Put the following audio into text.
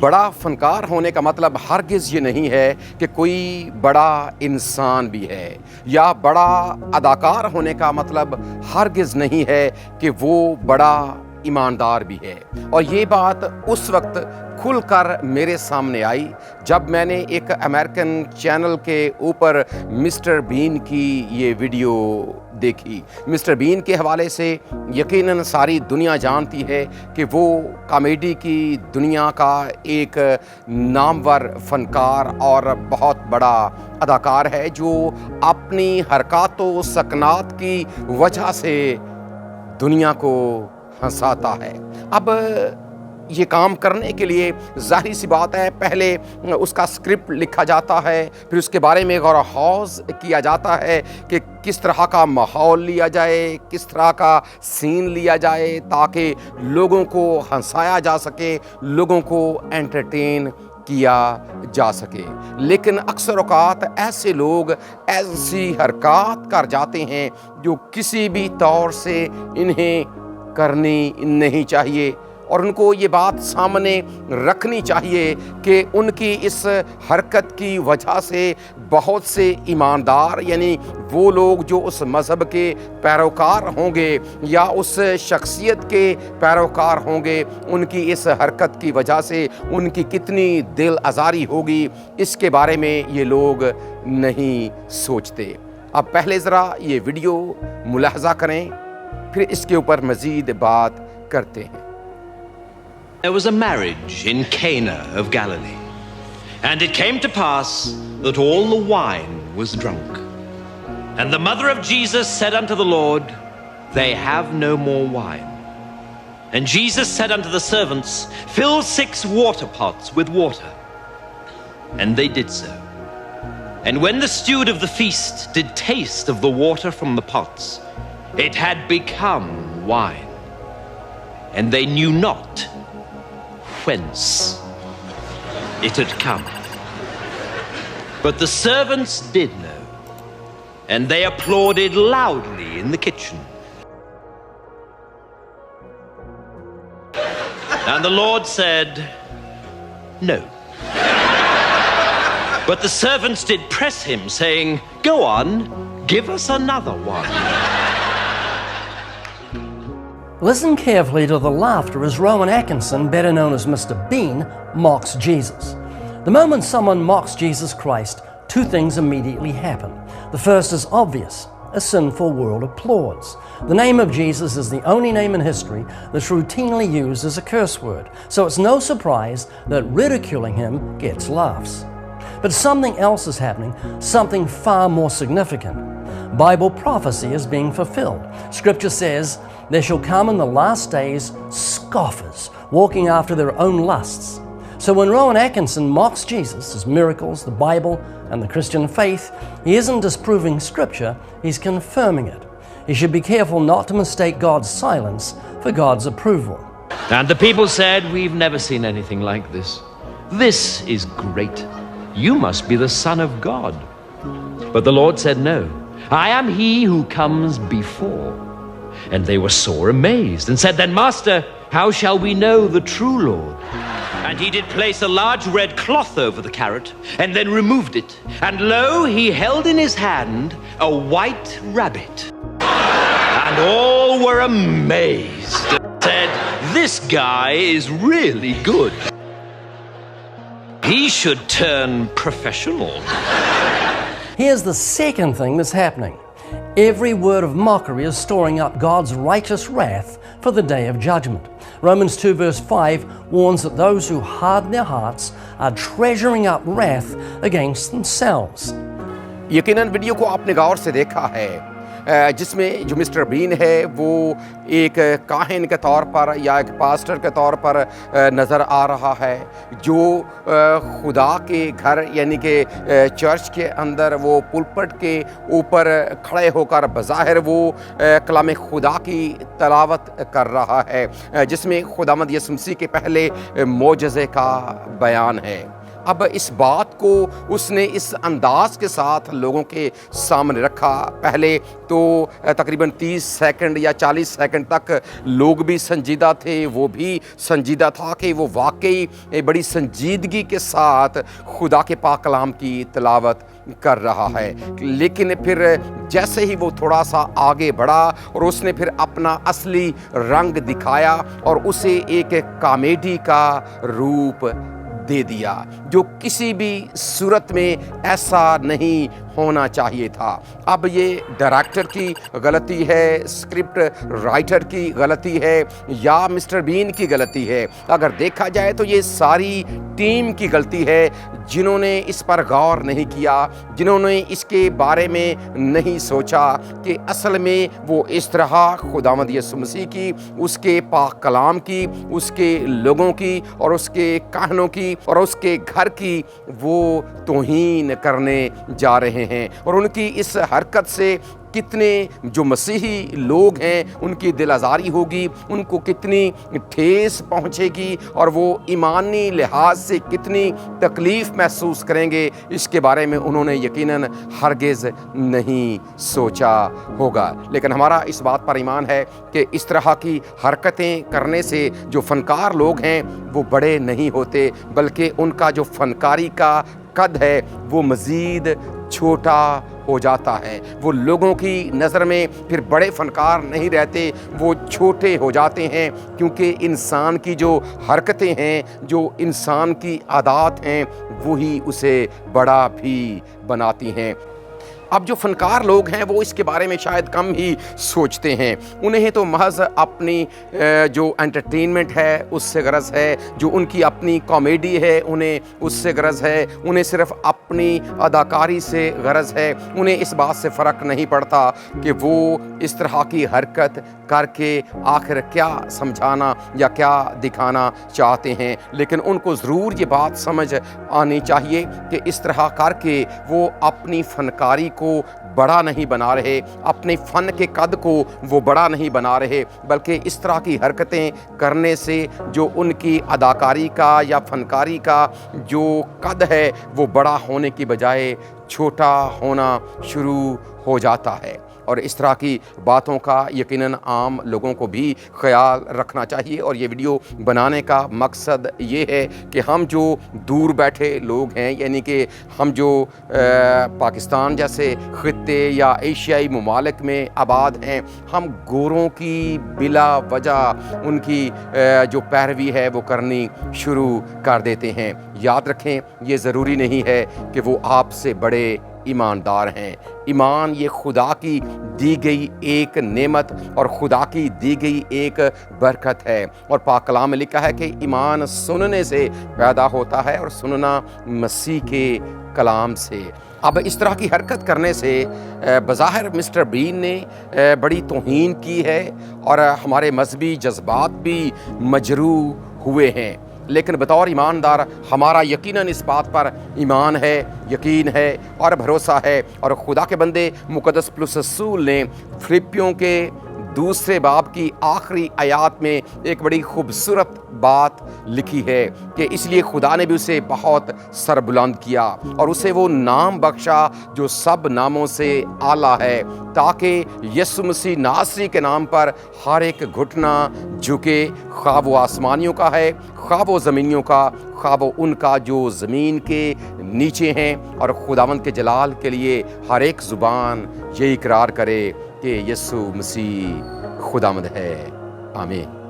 بڑا فنکار ہونے کا مطلب ہرگز یہ نہیں ہے کہ کوئی بڑا انسان بھی ہے، یا بڑا اداکار ہونے کا مطلب ہرگز نہیں ہے کہ وہ بڑا ایماندار بھی ہے۔ اور یہ بات اس وقت کھل کر میرے سامنے آئی جب میں نے ایک امریکن چینل کے اوپر مسٹر بین کی یہ ویڈیو دیکھی۔ مسٹر بین کے حوالے سے یقیناً ساری دنیا جانتی ہے کہ وہ کامیڈی کی دنیا کا ایک نامور فنکار اور بہت بڑا اداکار ہے، جو اپنی حرکات و سکنات کی وجہ سے دنیا کو ہنساتا ہے۔ اب یہ کام کرنے کے لیے ظاہری سی بات ہے، پہلے اس کا اسکرپٹ لکھا جاتا ہے، پھر اس کے بارے میں غور و خوض کیا جاتا ہے کہ کس طرح کا ماحول لیا جائے، کس طرح کا سین لیا جائے تاکہ لوگوں کو ہنسایا جا سکے، لوگوں کو انٹرٹین کیا جا سکے۔ لیکن اکثر اوقات ایسے لوگ ایسی حرکات کر جاتے ہیں جو کسی بھی طور سے انہیں کرنی نہیں چاہیے، اور ان کو یہ بات سامنے رکھنی چاہیے کہ ان کی اس حرکت کی وجہ سے بہت سے ایماندار، یعنی وہ لوگ جو اس مذہب کے پیروکار ہوں گے یا اس شخصیت کے پیروکار ہوں گے، ان کی اس حرکت کی وجہ سے ان کی کتنی دل آزاری ہوگی، اس کے بارے میں یہ لوگ نہیں سوچتے۔ اب پہلے ذرا یہ ویڈیو ملاحظہ کریں، پھر اس کے اوپر مزید بات کرتے ہیں۔ There was a marriage in Cana of Galilee, and it came to pass that all the wine was drunk. And the mother of Jesus said unto the Lord, They have no more wine. And Jesus said unto the servants, Fill 6 water pots with water. And they did so. And when the steward of the feast did taste of the water from the pots, it had become wine. And they knew not whence it had come. But the servants did know, and they applauded loudly in the kitchen. And the Lord said, No. But the servants did press him, saying, Go on, give us another one. Listen carefully to the laughter as Rowan Atkinson, better known as Mr. Bean, mocks Jesus. The moment someone mocks Jesus Christ, 2 things immediately happen. The first is obvious. A sinful world applauds. The name of Jesus is the only name in history that's routinely used as a curse word, so it's no surprise that ridiculing him gets laughs. But something else is happening, something far more significant. Bible prophecy is being fulfilled. Scripture says, There shall come in the last days scoffers, walking after their own lusts. So when Rowan Atkinson mocks Jesus, his miracles, the Bible, and the Christian faith, he isn't disproving Scripture, he's confirming it. He should be careful not to mistake God's silence for God's approval. And the people said, We've never seen anything like this. This is great. You must be the Son of God. But the Lord said, No, I am he who comes before. And they were sore amazed, and said, Then, Master, how shall we know the true Lord? And he did place a large red cloth over the carrot, and then removed it. And lo, he held in his hand a white rabbit. And all were amazed, and said, This guy is really good. He should turn professional. Here's the second thing that's happening. Every word of mockery is storing up God's righteous wrath for the day of judgment. Romans 2 verse 5 warns that those who harden their hearts are treasuring up wrath against themselves. یقیناً video کو آپ نے غور سے دیکھا ہے، جس میں جو مسٹر بین ہے وہ ایک کاہن کے طور پر یا ایک پاسٹر کے طور پر نظر آ رہا ہے، جو خدا کے گھر یعنی کہ چرچ کے اندر وہ پلپٹ کے اوپر کھڑے ہو کر بظاہر وہ کلام خدا کی تلاوت کر رہا ہے، جس میں خداوند یسوع مسیح کے پہلے معجزے کا بیان ہے۔ اب اس بات کو اس نے اس انداز کے ساتھ لوگوں کے سامنے رکھا. پہلے تو تقریباً 30 سیکنڈ یا 40 سیکنڈ تک لوگ بھی سنجیدہ تھے, وہ بھی سنجیدہ تھا کہ وہ واقعی بڑی سنجیدگی کے ساتھ خدا کے پاک کلام کی تلاوت کر رہا ہے. لیکن پھر جیسے ہی وہ تھوڑا سا آگے بڑھا اور اس نے پھر اپنا اصلی رنگ دکھایا اور اسے ایک کامیڈی کا روپ دے دیا, جو کسی بھی صورت میں ایسا نہیں ہونا چاہیے تھا. اب یہ ڈائریکٹر کی غلطی ہے, اسکرپٹ رائٹر کی غلطی ہے, یا مسٹر بین کی غلطی ہے؟ اگر دیکھا جائے تو یہ ساری ٹیم کی غلطی ہے, جنہوں نے اس پر غور نہیں کیا, جنہوں نے اس کے بارے میں نہیں سوچا کہ اصل میں وہ اس طرح خداوند یسوع مسیح کی, اس کے پاک کلام کی, اس کے لوگوں کی اور اس کے کاہنوں کی اور اس کے گھر کی وہ توہین کرنے جا رہے ہیں. اور ان کی اس حرکت سے کتنے جو مسیحی لوگ ہیں ان کی دل آزاری ہوگی, ان کو کتنی ٹھیس پہنچے گی اور وہ ایمانی لحاظ سے کتنی تکلیف محسوس کریں گے, اس کے بارے میں انہوں نے یقیناً ہرگز نہیں سوچا ہوگا. لیکن ہمارا اس بات پر ایمان ہے کہ اس طرح کی حرکتیں کرنے سے جو فنکار لوگ ہیں وہ بڑے نہیں ہوتے, بلکہ ان کا جو فنکاری کا قد ہے وہ مزید چھوٹا ہو جاتا ہے. وہ لوگوں کی نظر میں پھر بڑے فنکار نہیں رہتے, وہ چھوٹے ہو جاتے ہیں, کیونکہ انسان کی جو حرکتیں ہیں, جو انسان کی عادات ہیں, وہی اسے بڑا بھی بناتی ہیں. اب جو فنکار لوگ ہیں وہ اس کے بارے میں شاید کم ہی سوچتے ہیں. انہیں تو محض اپنی جو انٹرٹینمنٹ ہے اس سے غرض ہے, جو ان کی اپنی کامیڈی ہے انہیں اس سے غرض ہے, انہیں صرف اپنی اداکاری سے غرض ہے. انہیں اس بات سے فرق نہیں پڑتا کہ وہ اس طرح کی حرکت کر کے آخر کیا سمجھانا یا کیا دکھانا چاہتے ہیں. لیکن ان کو ضرور یہ بات سمجھ آنی چاہیے کہ اس طرح کر کے وہ اپنی فنکاری کو بڑا نہیں بنا رہے, اپنے فن کے قد کو وہ بڑا نہیں بنا رہے, بلکہ اس طرح کی حرکتیں کرنے سے جو ان کی اداکاری کا یا فنکاری کا جو قد ہے وہ بڑا ہونے کی بجائے چھوٹا ہونا شروع ہو جاتا ہے. اور اس طرح کی باتوں کا یقیناً عام لوگوں کو بھی خیال رکھنا چاہیے. اور یہ ویڈیو بنانے کا مقصد یہ ہے کہ ہم جو دور بیٹھے لوگ ہیں, یعنی کہ ہم جو پاکستان جیسے خطے یا ایشیائی ممالک میں آباد ہیں, ہم گوروں کی بلا وجہ ان کی جو پیروی ہے وہ کرنی شروع کر دیتے ہیں. یاد رکھیں, یہ ضروری نہیں ہے کہ وہ آپ سے بڑے ایماندار ہیں. ایمان یہ خدا کی دی گئی ایک نعمت اور خدا کی دی گئی ایک برکت ہے. اور پاک کلام میں لکھا ہے کہ ایمان سننے سے پیدا ہوتا ہے اور سننا مسیح کے کلام سے. اب اس طرح کی حرکت کرنے سے بظاہر مسٹر بین نے بڑی توہین کی ہے اور ہمارے مذہبی جذبات بھی مجروح ہوئے ہیں. لیکن بطور ایماندار ہمارا یقیناً اس بات پر ایمان ہے, یقین ہے اور بھروسہ ہے. اور خدا کے بندے مقدس پولس رسول نے فلپیوں کے 2 باب کی آخری آیات میں ایک بڑی خوبصورت بات لکھی ہے کہ اس لیے خدا نے بھی اسے بہت سربلند کیا اور اسے وہ نام بخشا جو سب ناموں سے اعلیٰ ہے, تاکہ یسوع مسیح ناصری کے نام پر ہر ایک گھٹنا جھکے, خواہ وہ آسمانیوں کا ہے, خواہ وہ زمینیوں کا, خواہ وہ ان کا جو زمین کے نیچے ہیں, اور خداوند کے جلال کے لیے ہر ایک زبان یہ اقرار کرے کہ یسوع مسیح خداوند ہے. آمین.